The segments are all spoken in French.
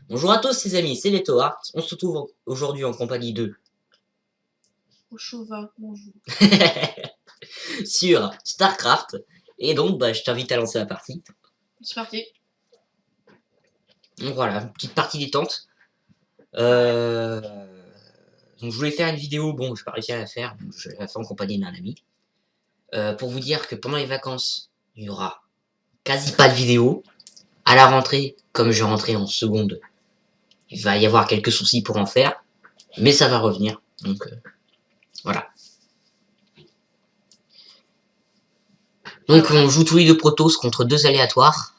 Bonjour à tous les amis, c'est les Toards. On se retrouve aujourd'hui en compagnie de Oshova, bonjour. sur StarCraft. Et donc je t'invite à lancer la partie. C'est parti. Donc voilà, une petite partie détente. Donc je voulais faire une vidéo, bon j'ai pas réussi à la faire, donc je la fais en compagnie d'un ami. Pour vous dire que pendant les vacances, il y aura quasi pas de vidéo. À la rentrée, comme je rentrais en seconde, il va y avoir quelques soucis pour en faire. Mais ça va revenir. Donc voilà. Donc on joue tous les deux Protoss contre deux aléatoires.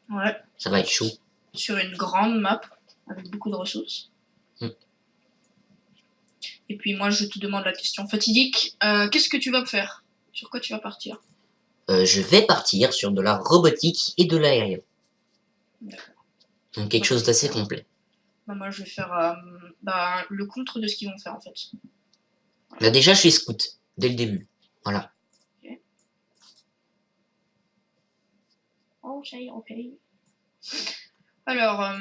Ouais. Ça va être chaud. Sur une grande map, avec beaucoup de ressources. Et puis moi je te demande la question fatidique. Qu'est-ce que tu vas faire? Sur quoi tu vas partir? Je vais partir sur de la robotique et de l'aérien. Donc quelque chose d'assez complet. Bah, moi je vais faire le contre de ce qu'ils vont faire en fait. Là déjà je suis scout, dès le début. Voilà. Ok. Alors,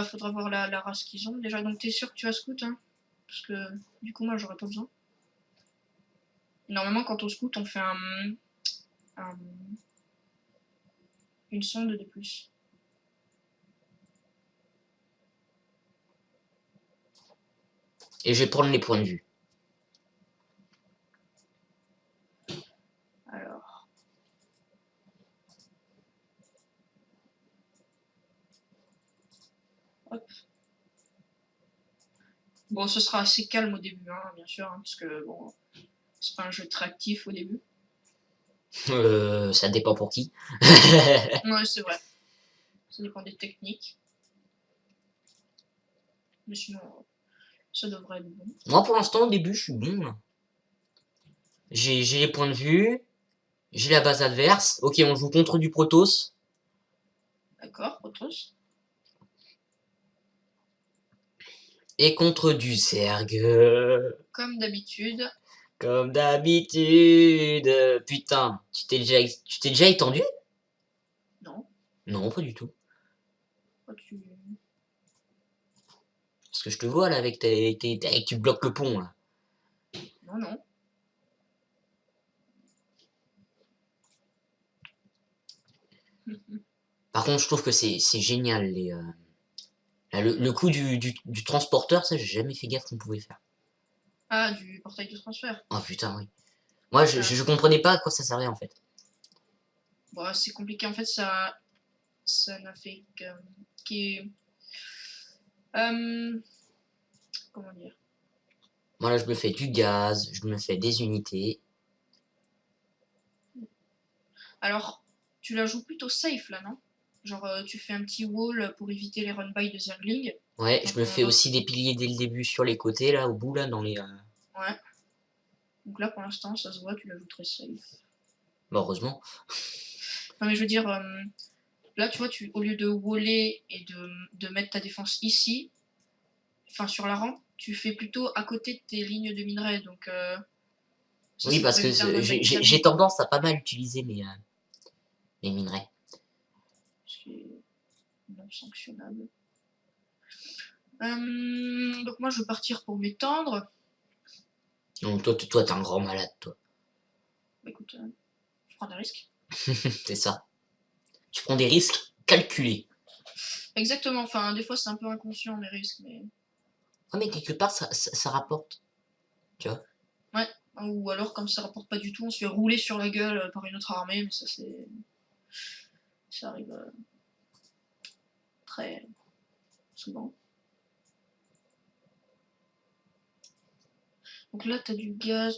faudra voir la race qu'ils ont. Déjà, donc t'es sûr que tu vas scout, hein? Parce que du coup moi j'aurais pas besoin. Normalement quand on scout on fait une sonde de plus. Et je vais prendre les points de vue. Alors. Hop. Bon, ce sera assez calme au début, hein, bien sûr, hein, parce que bon, c'est pas un jeu très actif au début. Ça dépend pour qui. Ouais, c'est vrai. Ça dépend des techniques. Mais sinon, ça devrait être bon. Moi pour l'instant au début je suis bon. J'ai les points de vue. J'ai la base adverse. Ok, on joue contre du Protoss. D'accord, Protoss. Et contre du Zerg. Comme d'habitude. Comme d'habitude. Putain, tu t'es déjà étendu? Non. Non, pas du tout. Pourquoi tu... Parce que je te vois là avec tu bloques le pont là. Non. Par contre, je trouve que c'est génial les. Là, le coup du transporteur, ça j'ai jamais fait gaffe qu'on pouvait faire. Ah, du portail de transfert. Oh putain, oui. Moi, je comprenais pas à quoi ça servait en fait. Bon, c'est compliqué en fait, ça n'a fait que. Comment dire? Moi là, je me fais du gaz, je me fais des unités. Alors, tu la joues plutôt safe là, non? Genre, tu fais un petit wall pour éviter les run-by de Zergling. Ouais, je me fais aussi des piliers dès le début sur les côtés là, au bout là, dans les. Ouais. Donc là, pour l'instant, ça se voit, tu la joues très safe. Bah, heureusement. Non, mais je veux dire, là, tu vois, au lieu de waller et de mettre ta défense ici, enfin sur la rampe, tu fais plutôt à côté de tes lignes de minerais. Donc, ça, Oui, c'est parce pour que éviter un run-by de j'ai Zergling. tendance à pas mal utiliser mes minerais. Ce qui est non sanctionnable. Donc moi, je veux partir pour m'étendre. Donc toi, t'es un grand malade, toi. Bah, écoute, je prends des risques. C'est ça. Tu prends des risques calculés. Exactement, enfin, des fois, c'est un peu inconscient, mes risques, mais... Ah, mais quelque part, ça rapporte. Tu vois? Ouais, ou alors, comme ça rapporte pas du tout, on se fait rouler sur la gueule par une autre armée, mais ça, c'est... Ça arrive très souvent. Donc là, t'as du gaz.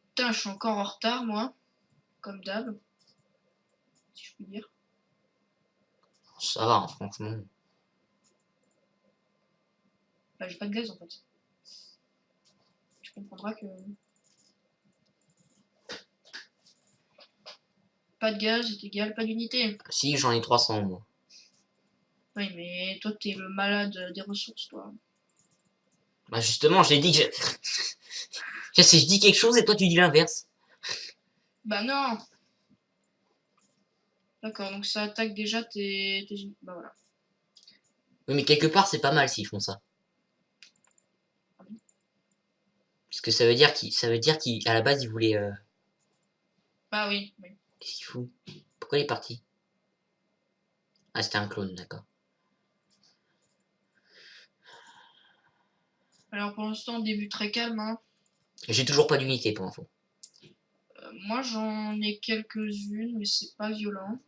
Putain, je suis encore en retard, moi. Comme d'hab. Si je puis dire. Ça va, hein, franchement. Bah, j'ai pas de gaz, en fait. Tu comprendras que... Pas de gaz est égal pas d'unité. Si, j'en ai 300, moi. Oui, mais toi, t'es le malade des ressources, toi. Bah, justement, j'ai dit que... Si je dis quelque chose et toi, tu dis l'inverse. Bah non. D'accord, donc ça attaque déjà Bah voilà. Oui, mais quelque part, c'est pas mal s'ils font ça. Parce que ça veut dire qu'à la base, il voulait... Bah oui, oui. Qu'est-ce qu'il fout? Pourquoi il est parti? Ah, c'était un clone, d'accord. Alors pour l'instant, début très calme, hein. J'ai toujours pas d'unité, pour info. Moi, j'en ai quelques-unes, mais c'est pas violent.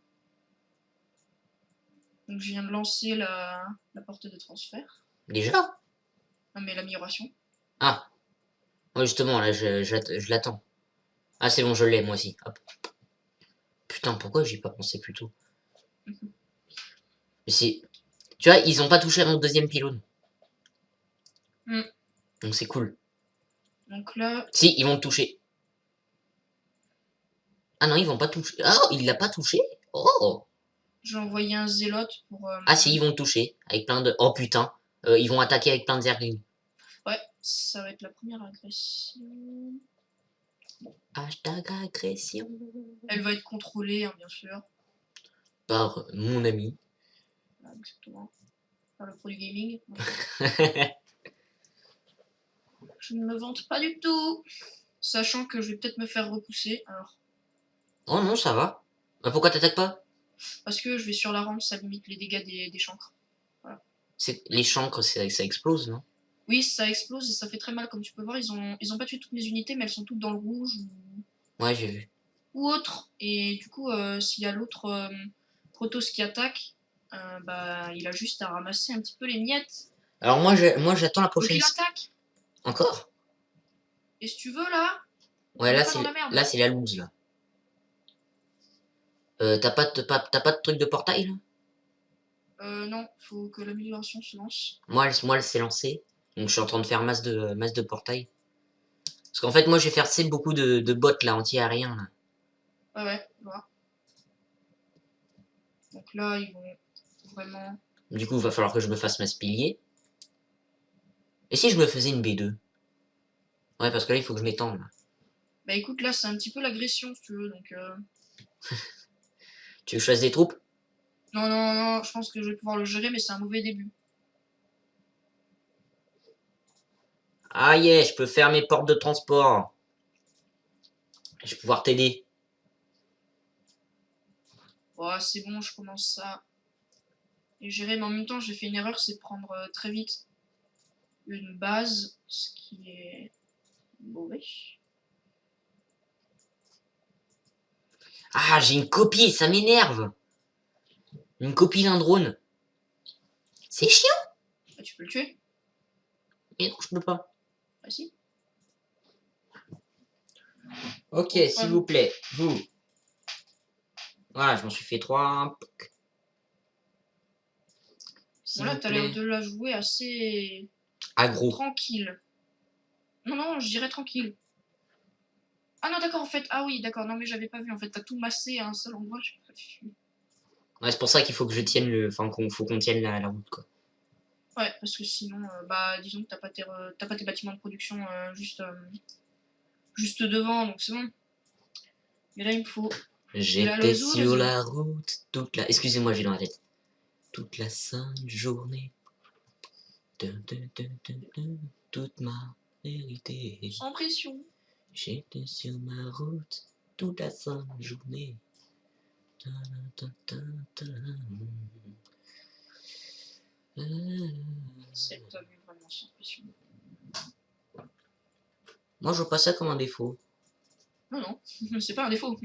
Donc je viens de lancer la portée de transfert. Déjà? Non, mais l'amélioration. Ah. Ouais, justement, là, je l'attends. Ah, c'est bon, je l'ai, moi aussi. Hop. Putain, pourquoi j'y ai pas pensé plus tôt? Mais c'est... Tu vois, ils ont pas touché à mon deuxième pylône. Hmm. Donc c'est cool. Donc là, Si, ils vont le toucher. Ah non, ils vont pas toucher. Ah, il l'a pas touché? Oh! j'ai envoyé un zélote pour... Ah si, ils vont le toucher. Avec plein de... Oh putain. Ils vont attaquer avec plein de zerglings. Ouais, ça va être la première agression. Hashtag agression. Elle va être contrôlée, hein, bien sûr. Par mon ami. Voilà, exactement. Par le produit gaming. Je ne me vante pas du tout. Sachant que je vais peut-être me faire repousser. Alors, Oh non, ça va. Bah, pourquoi t'attaques pas? parce que je vais sur la rampe, ça limite les dégâts des chancres. Les chancres, ça explose, non? Oui, ça explose et ça fait très mal. Comme tu peux voir, ils ont pas tué toutes mes unités, mais elles sont toutes dans le rouge Ouais, j'ai vu. ou autre. Et du coup, s'il y a l'autre Protoss qui attaque, bah, il a juste à ramasser un petit peu les miettes. Alors moi j'attends la Donc prochaine... il attaque. Encore? Et si tu veux, là, Ouais, on n'est pas dans la merde. là c'est la loose, là. T'as pas de truc de portail, là? Non, faut que l'amélioration se lance. Moi, elle s'est lancée. Donc je suis en train de faire masse de portail. Parce qu'en fait, moi, je vais faire c'est beaucoup de bots, là, anti-aériens, là. Ouais, ouais, voilà. Donc là, ils vont vraiment... Du coup, il va falloir que je me fasse masse pilier. Et si je me faisais une B2? Ouais, parce que là, il faut que je m'étende, là. Bah écoute, là, c'est un petit peu l'agression, si tu veux, donc... Tu veux que je fasse des troupes? Non, non, non, je pense que je vais pouvoir le gérer, mais c'est un mauvais début. Ah yeah, je peux faire mes portes de transport. Je vais pouvoir t'aider. Oh, c'est bon, je commence à gérer, mais en même temps, j'ai fait une erreur, c'est de prendre très vite une base, ce qui est mauvais. Ah, j'ai une copie, ça m'énerve. Une copie d'un drone. C'est chiant. Bah, tu peux le tuer. Mais non, je peux pas. Ah si. Ok, Bon, s'il vous plaît, vous. Voilà, je m'en suis fait 3. bon S'il là, vous t'as l'air plaît. de la jouer assez Aggro. tranquille. Non, non, je dirais tranquille. Ah non, d'accord, en fait. Ah oui, d'accord, non, mais j'avais pas vu. En fait, t'as tout massé à un seul endroit. Ouais, c'est pour ça qu'il faut que je tienne le. Enfin, faut qu'on tienne la route, quoi. Ouais, parce que sinon, bah, disons que t'as pas tes bâtiments de production juste devant, donc c'est bon. Mais là, il me faut de la J'étais lozo, sur lozo. la route toute la... Excusez-moi, j'ai dans la tête. Toute la sainte journée. Toute ma vérité. Sans pression. J'étais sur ma route toute la sainte journée. C'est t'as vu vraiment sans pression. Moi, je vois pas ça comme un défaut. Non, non, c'est pas un défaut.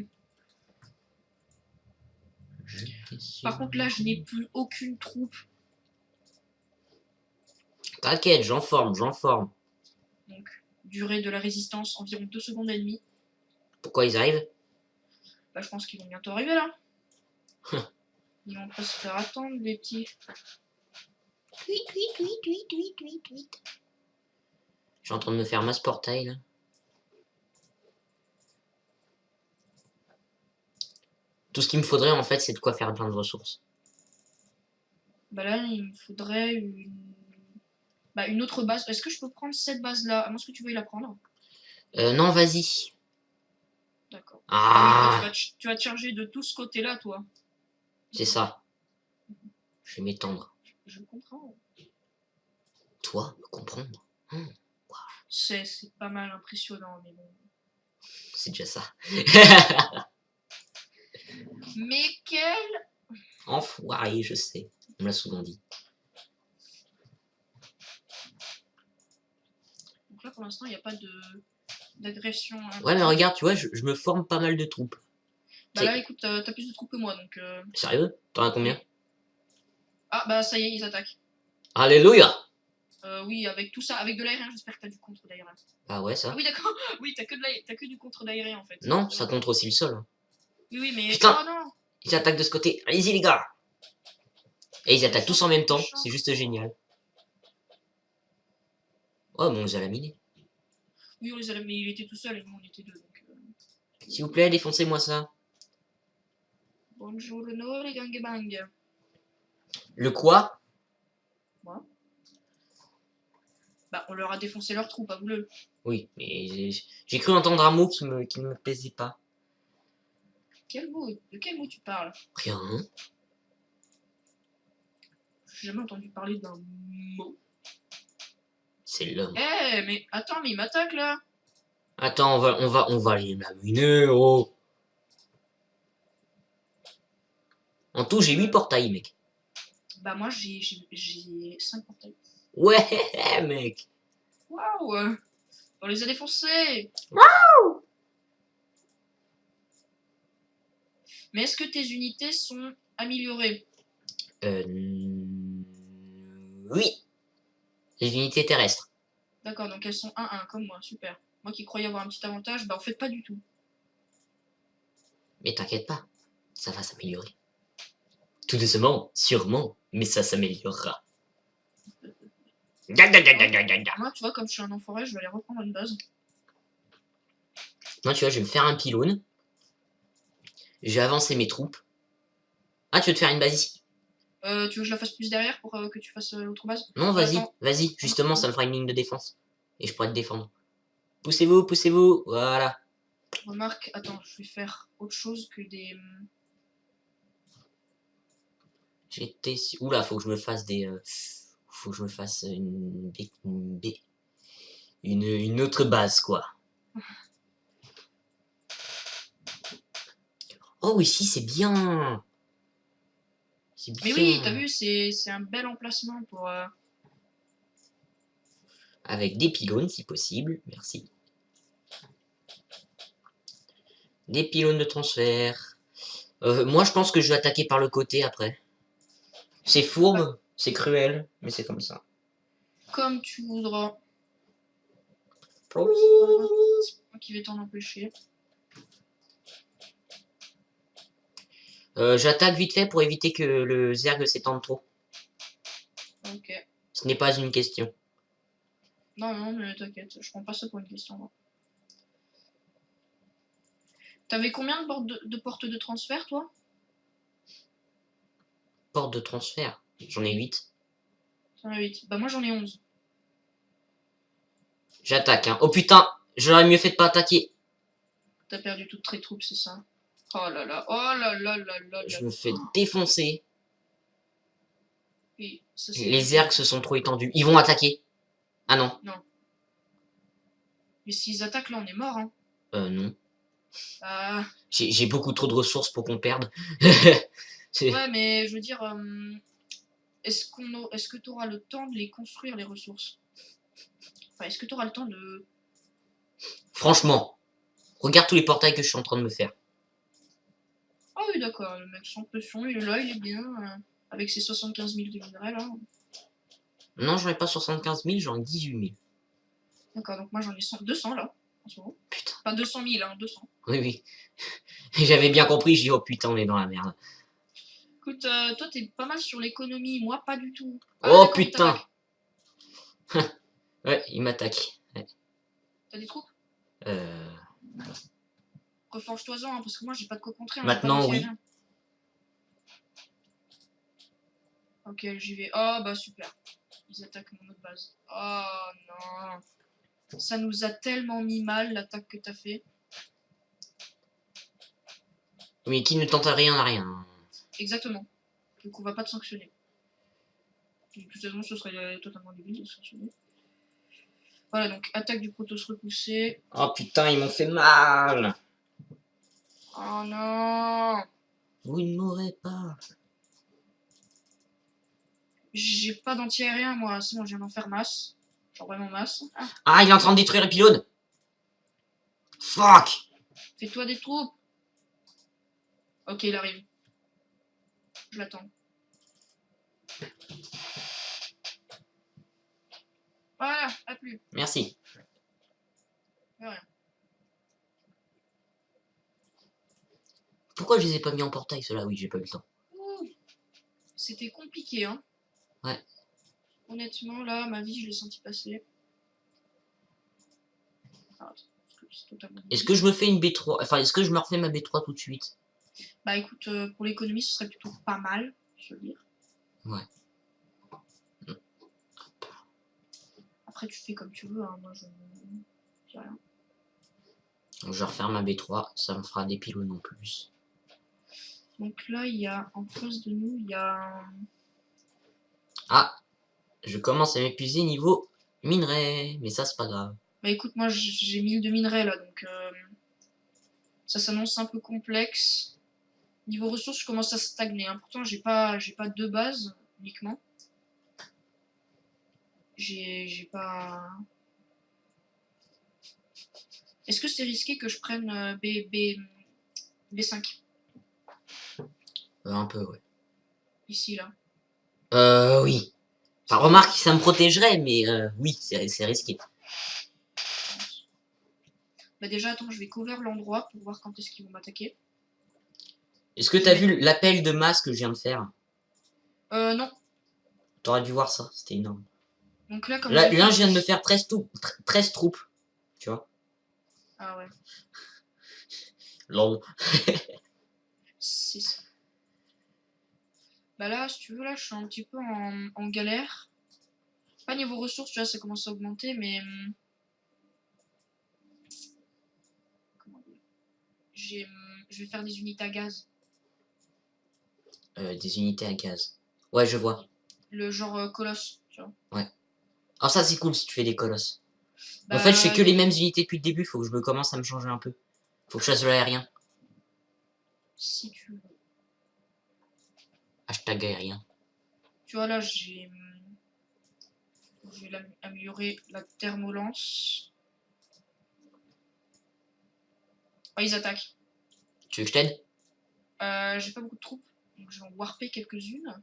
Par contre, là, je n'ai plus aucune troupe. T'inquiète, j'en forme, j'en forme. Donc, durée de la résistance, environ 2 secondes et demie. Pourquoi ils arrivent? Bah, je pense qu'ils vont bientôt arriver là. Ils vont pas se faire attendre, les petits. Je suis en train de me faire masse portail, là. Tout ce qu'il me faudrait, en fait, c'est de quoi faire plein de ressources. Bah là, il me faudrait une autre base. Est-ce que je peux prendre cette base-là? À moins que tu veuilles la prendre. Non, vas-y. D'accord. Ah oui, toi, Ah, tu vas te charger de tout ce côté-là, toi. c'est ça. Je vais m'étendre. Je comprends. Toi, me comprendre. C'est pas mal impressionnant, mais bon. C'est déjà ça. Mais quel... Enfoiré, je sais. On me l'a souvent dit. Donc là, pour l'instant, il n'y a pas d'agression. Ouais, mais regarde, tu vois, je me forme pas mal de troupes. Bah là, écoute, t'as plus de troupes que moi, donc... Sérieux? T'en as combien? Ah, bah ça y est, ils attaquent. Alléluia! Oui, avec tout ça, avec de l'aérien, j'espère que t'as du contre d'aérien. Ah ouais, Ah ça? oui, d'accord. Oui, t'as que du contre d'aérien, en fait. Non, ça contre aussi le sol. Hein. Oui, oui, mais... Putain! Oh non! Ils attaquent de ce côté. Allez-y, les gars! Et ils attaquent tous en même temps. Méchant. C'est juste génial. Oh, bon, on les a laminés. Oui, on les a... mais il était tout seul et nous, on était deux, donc... S'il vous plaît, défoncez-moi ça. Bonjour, les gangbang. Le quoi? Moi. Bah, on leur a défoncé leur troupe, avoue-le. Oui, mais j'ai cru entendre un mot qui ne me plaisait pas. Quel mot? De quel mot tu parles? Rien. Hein. J'ai jamais entendu parler d'un mot. C'est l'homme. Eh, mais attends, mais il m'attaque là. Attends, on va les laminer, oh. En tout, j'ai 8 portails, mec. Bah, moi j'ai 5 portails. Ouais, mec. Waouh! On les a défoncés! Mais est-ce que tes unités sont améliorées? Oui. Les unités terrestres. D'accord, donc elles sont 1-1 comme moi, super. Moi qui croyais avoir un petit avantage, bah en fait pas du tout. Mais t'inquiète pas, ça va s'améliorer. Tout doucement, sûrement, mais ça s'améliorera. Moi, tu vois, comme je suis un enfoiré, je vais aller reprendre une base. Moi, tu vois, je vais me faire un pylône. Je vais avancer mes troupes. Ah, tu veux te faire une base ici? Tu veux que je la fasse plus derrière pour que tu fasses l'autre base? Non, vas-y, Attends, vas-y. Justement, ça me fera une ligne de défense. Et je pourrai te défendre. Poussez-vous, poussez-vous. Voilà. remarque, attends, je vais faire autre chose que des... J'étais... Oula, faut que je me fasse des... Faut que je me fasse une autre base, quoi. Oh, ici, c'est bien. C'est Mais bien. oui, t'as vu, c'est un bel emplacement pour... Avec des pylônes, si possible. Merci. Des pylônes de transfert. Moi, je pense que je vais attaquer par le côté, après. C'est fourbe, c'est cruel, mais c'est comme ça. Comme tu voudras. C'est moi qui vais t'en empêcher. J'attaque vite fait pour éviter que le zerg s'étende trop. Ok. Ce n'est pas une question. Non, non, mais t'inquiète, je prends pas ça pour une question. Là. T'avais combien de portes de transfert, toi? Porte de transfert. J'en ai 8. T'en as 8. Bah moi j'en ai 11. J'attaque, hein. Oh putain, j'aurais mieux fait de pas attaquer. T'as perdu toutes tes troupes, c'est ça? Oh là là, oh là là là là là. Je me fais défoncer. Oui, ça, Les zergs se sont trop étendus. Ils vont attaquer. Ah non. Non. Mais s'ils attaquent là, on est mort, hein. Non. Ah. J'ai beaucoup trop de ressources pour qu'on perde. Ouais, mais je veux dire, est-ce que tu auras le temps de les construire, les ressources? Enfin, est-ce que tu auras le temps de... Franchement, regarde tous les portails que je suis en train de me faire. Ah oui, d'accord, le mec sans pression, il est là, il est bien, avec ses 75 000 de minerais, là. Non, j'en ai pas 75 000, j'en ai 18 000. D'accord, donc moi j'en ai 200 là, en ce moment. Putain. Pas 200 000, hein, 200. Oui, oui. J'avais bien compris, j'ai dit, oh putain, on est dans la merde. Écoute, toi t'es pas mal sur l'économie, moi pas du tout. Ah, Oh putain. Ouais, il m'attaque. Ouais. T'as des troupes? Euh... Reforge-toi-en, hein, parce que moi j'ai pas de quoi contrer. Hein, Maintenant, j'ai pas oui. Ok, j'y vais. Oh, bah super. Ils attaquent mon autre base. Oh non. Ça nous a tellement mis mal, l'attaque que t'as fait. Mais qui ne tente rien à rien. Exactement. Donc on va pas te sanctionner. De toute façon, ce serait totalement débile de sanctionner. Voilà, donc attaque du Protoss repoussé. Oh putain, ils m'ont fait mal. Oh non. Vous ne mourrez pas. J'ai pas d'anti-aérien, moi. C'est bon, je viens d'en faire masse. Genre vraiment masse. Ah, Ah, il est en train de détruire les pylônes. Fuck. fais-toi des troupes. Ok, il arrive. Je l'attends. Voilà, à plus. Merci. De rien. Pourquoi je les ai pas mis en portail, ceux-là? Oui, j'ai pas eu le temps. Ouh, c'était compliqué, hein. Ouais. Honnêtement, là, ma vie, je l'ai senti passer. Ah, c'est totalement Est-ce que je me fais une B3? Enfin, est-ce que je me refais ma B3 tout de suite? Bah écoute, pour l'économie, ce serait plutôt pas mal, je veux dire. Ouais. Après, tu fais comme tu veux, hein. Moi, je dis rien. Donc, je vais refaire ma B3, ça me fera des pylônes en plus. Donc là, il y a, en face de nous, il y a... Ah, je commence à m'épuiser niveau minerai, mais ça c'est pas grave. Bah écoute, moi, j'ai 1000 de minerais, là, donc... ça s'annonce un peu complexe. Niveau ressources, je commence à stagner, hein. Pourtant, j'ai pas deux bases, uniquement. J'ai pas... Est-ce que c'est risqué que je prenne B5 Un peu, ouais. ici, là? Oui. Enfin, remarque, ça me protégerait, mais oui, c'est risqué. Bah déjà, attends, je vais cover l'endroit pour voir quand est-ce qu'ils vont m'attaquer. Est-ce que Je t'as vais- vu l'appel de masse que je viens de faire? Non. T'aurais dû voir ça, c'était énorme. Donc là, comme Là, j'ai fait... je viens de me faire 13 troupes. Tu vois? Ah ouais, Lol. c'est ça. Bah là, si tu veux, là, je suis un petit peu en galère. Pas niveau ressources, tu vois, ça commence à augmenter, mais... comment dire, je vais faire des unités à gaz. Des unités à gaz. Ouais, je vois. Le genre colosse, tu vois. Ouais. Alors ça, c'est cool si tu fais des colosses. En fait, je fais Bah, que les mêmes unités depuis le début, faut que je me commence à me changer un peu. Faut que je fasse de l'aérien. si tu veux. Hashtag aérien. Tu vois, là, je vais améliorer la thermolance. Oh, ils attaquent. Tu veux que je t'aide? J'ai pas beaucoup de troupes, donc je vais en warper quelques-unes.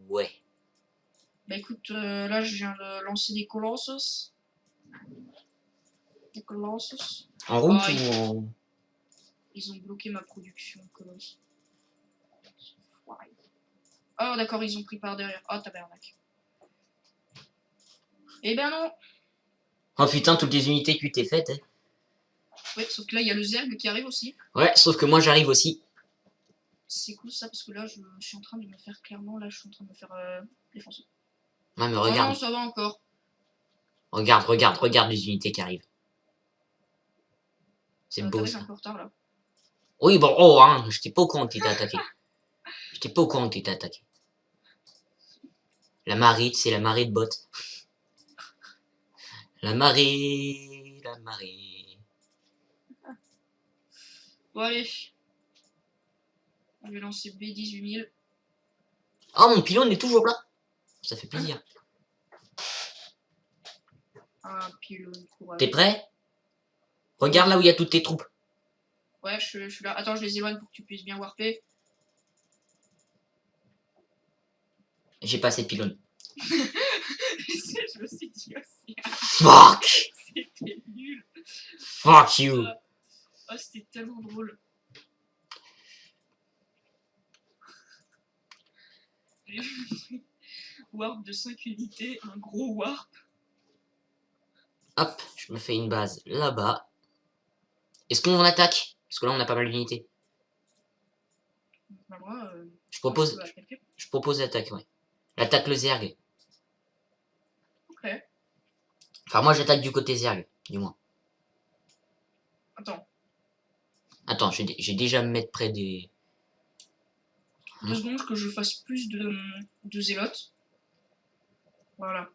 Ouais. Bah écoute, là, je viens de lancer des colossus. Des colossus. En route Ah, ou en... ils ont bloqué ma production, colosse. Oh, d'accord, ils ont pris par derrière. Oh, tabernacle. Eh ben non. Oh putain, toutes les unités que tu t'es faites, hein. Ouais, sauf que là, il y a le Zerg qui arrive aussi. Ouais, sauf que moi j'arrive aussi. C'est cool ça, parce que là, je suis en train de me faire clairement, là, je suis en train de me faire défoncer. Ouais, mais Oh non, regarde. ça va encore. Regarde les unités qui arrivent. C'est beau T'arrives un ça. peu en retard là. Oui, bon, oh, hein, j'étais pas au courant que t'étais attaqué. J'étais pas au courant que t'étais attaqué. La marée, c'est la marée de bottes. La marée, la marée. Bon, allez. Je vais lancer B18000. Oh, mon pylône est toujours là. Ça fait plaisir. Un pylône courage. T'es prêt? Regarde là où il y a toutes tes troupes. Ouais, je suis là. Attends, je les éloigne pour que tu puisses bien warper. J'ai pas assez de pylônes. Je me suis dit aussi. Fuck! C'était nul. Fuck you! Oh, c'était tellement drôle. Warp de 5 unités, un gros warp. Hop, je me fais une base là-bas. Est-ce qu'on attaque? Parce que là, on a pas mal d'unités. Bah, moi, Je moi, propose, peux attaquer. je propose l'attaque, ouais. L'attaque le Zerg. Ok. Enfin, moi, j'attaque du côté Zerg, du moins. Attends, Attends, j'ai déjà à me mettre près des... 2 secondes que je fasse plus de zélotes. Voilà.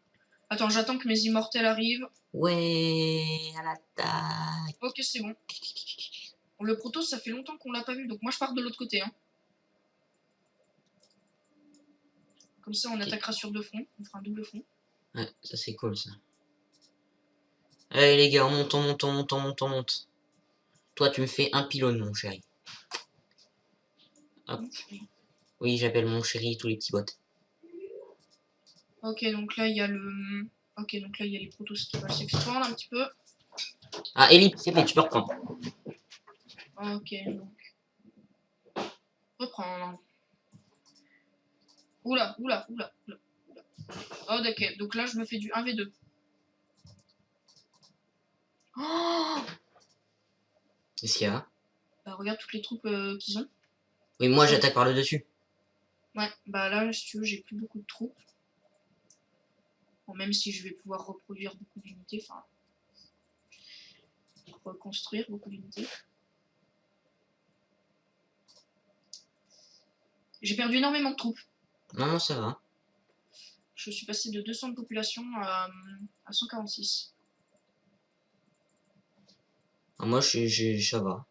Attends, j'attends que mes immortels arrivent. Ouais, à l'attaque. Ok, c'est bon. Le proto, ça fait longtemps qu'on l'a pas vu, donc moi je pars de l'autre côté. Hein. Comme ça, on attaquera sur 2 fronts. On fera un double front. Ouais, ça c'est cool, ça. Allez, les gars, on monte, on monte, on monte, on monte, on monte. Toi, tu me fais un pylône, mon chéri. Hop. Oui, j'appelle mon chéri tous les petits bots. Ok, donc là, il y a le... Ok, donc là, il y a les protos qui vont s'expandre un petit peu. Ah, Ellie, c'est bon, tu peux reprendre. Ok, donc... Reprendre. Oula, oula, oula, oula. Oh, ok, donc là, je me fais du 1v2. Oh, Qu'est-ce qu'il y a? bah, regarde toutes les troupes qu'ils ont. Oui, moi, j'attaque par le dessus. Ouais, bah là, si tu veux, j'ai plus beaucoup de troupes. Bon, même si je vais pouvoir reproduire beaucoup d'unités, enfin... reconstruire beaucoup d'unités. J'ai perdu énormément de troupes. Non, non, ça va. Je suis passé de 200 de population à 146. Ah, moi, ça va.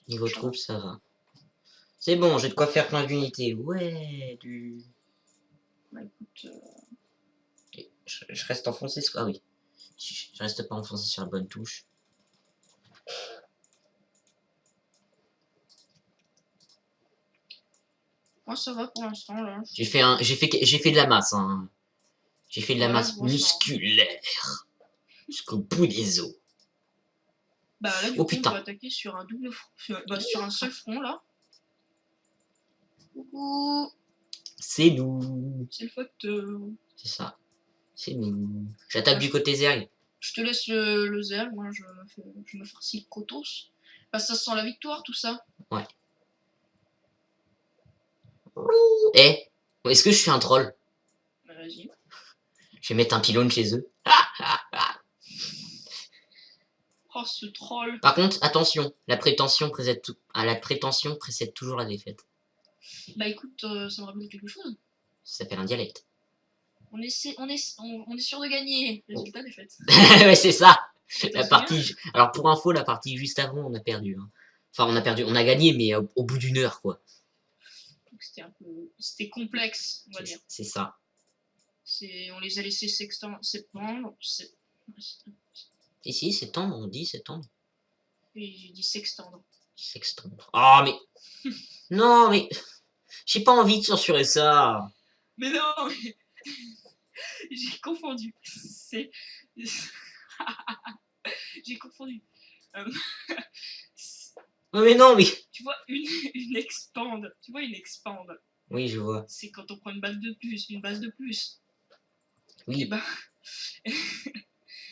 Niveau Ça va. troupes, ça va. C'est bon, j'ai de quoi faire plein d'unités. Ouais, du... Bah écoute, Je reste enfoncé sur... Ah oui. Je reste pas enfoncé sur la bonne touche. moi ça va pour l'instant là. J'ai fait de la masse, hein. J'ai fait de la Ouais, je masse vois ça. musculaire. Jusqu'au bout des os. Bah là du Oh coup on putain. peut attaquer sur un double front, sur un seul front là. Coucou, C'est nous. c'est le facteur. C'est ça. C'est nous. J'attaque du côté Zerg. Je te laisse le zèle, moi je me farcis le Protoss. Bah ça sent la victoire tout ça. Ouais. Eh, est-ce que je suis un troll? Bah vas-y. Je vais mettre un pylône chez eux. Oh ce troll. Par contre, attention, la prétention précède toujours la défaite. Bah écoute, ça me rappelle quelque chose. Ça s'appelle un dialecte. On est sûr de gagner. Résultat défaite. Ouais, c'est ça. La T'as partie. Alors pour info, la partie juste avant, on a perdu. Hein. Enfin, on a perdu. On a gagné, mais au bout d'une heure, quoi. Donc c'était un peu, c'était complexe, on va dire. C'est ça. On les a laissés septembre. Ici, c'est tendre, on dit c'est tendre. Et j'ai dit sextendre. Sextendre. Ah, mais. Non, mais. J'ai pas envie de censurer ça. Mais non, mais... j'ai confondu. C'est. J'ai confondu. Oh, mais non, mais. Tu vois, une expande. Tu vois, une expande. Oui, je vois. C'est quand on prend une base de plus, une base de plus. Oui. Et bah.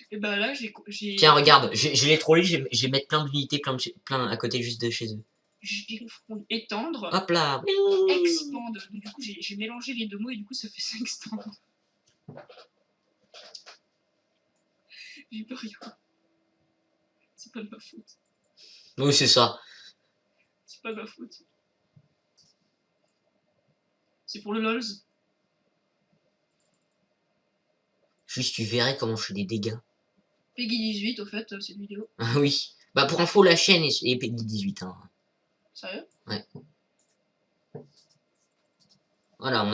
Et bah là, j'ai. Tiens, regarde, je l'ai trollé, je vais mettre plein d'unités plein à côté juste de chez eux. J'ai confondu étendre. Hop là. Expande. Donc, du coup, j'ai mélangé les deux mots et du coup, ça fait sextendre. J'y peux rien. C'est pas de ma faute. Oui, c'est ça. C'est pas de ma faute. C'est pour le LOLs. Juste, tu verrais comment je fais des dégâts. Peggy 18, au fait, cette vidéo. Ah oui. Bah, pour info, la chaîne est Peggy 18. Hein. Sérieux? Ouais. Voilà, on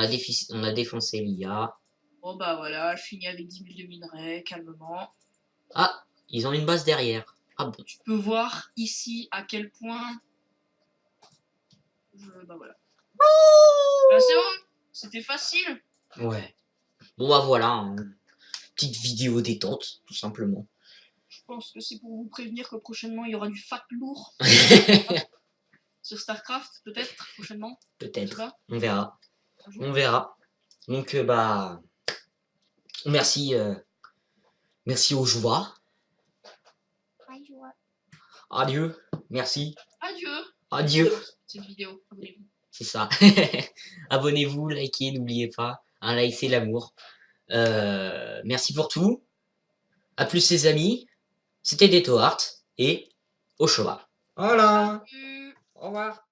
a défoncé l'IA. Bon bah voilà, je finis avec 10 000 de minerais, calmement. Ah, ils ont une base derrière. Ah bon. Tu peux voir ici à quel point... Bah voilà. Bah c'est bon, c'était facile. Ouais. Bon bah voilà, hein. Petite vidéo détente, tout simplement. Je pense que c'est pour vous prévenir que prochainement, il y aura du fat lourd. Sur StarCraft, peut-être, prochainement. Peut-être. Pas. On verra. On verra. Donc bah... Merci, merci aux joueurs. Adieu. Merci. Adieu. Adieu. cette vidéo. Abonnez-vous. C'est ça. Abonnez-vous, likez, n'oubliez pas. Un like, c'est l'amour. Merci pour tout. À plus les amis. C'était Deto Art et au Showa. Voilà. Salut. Au revoir.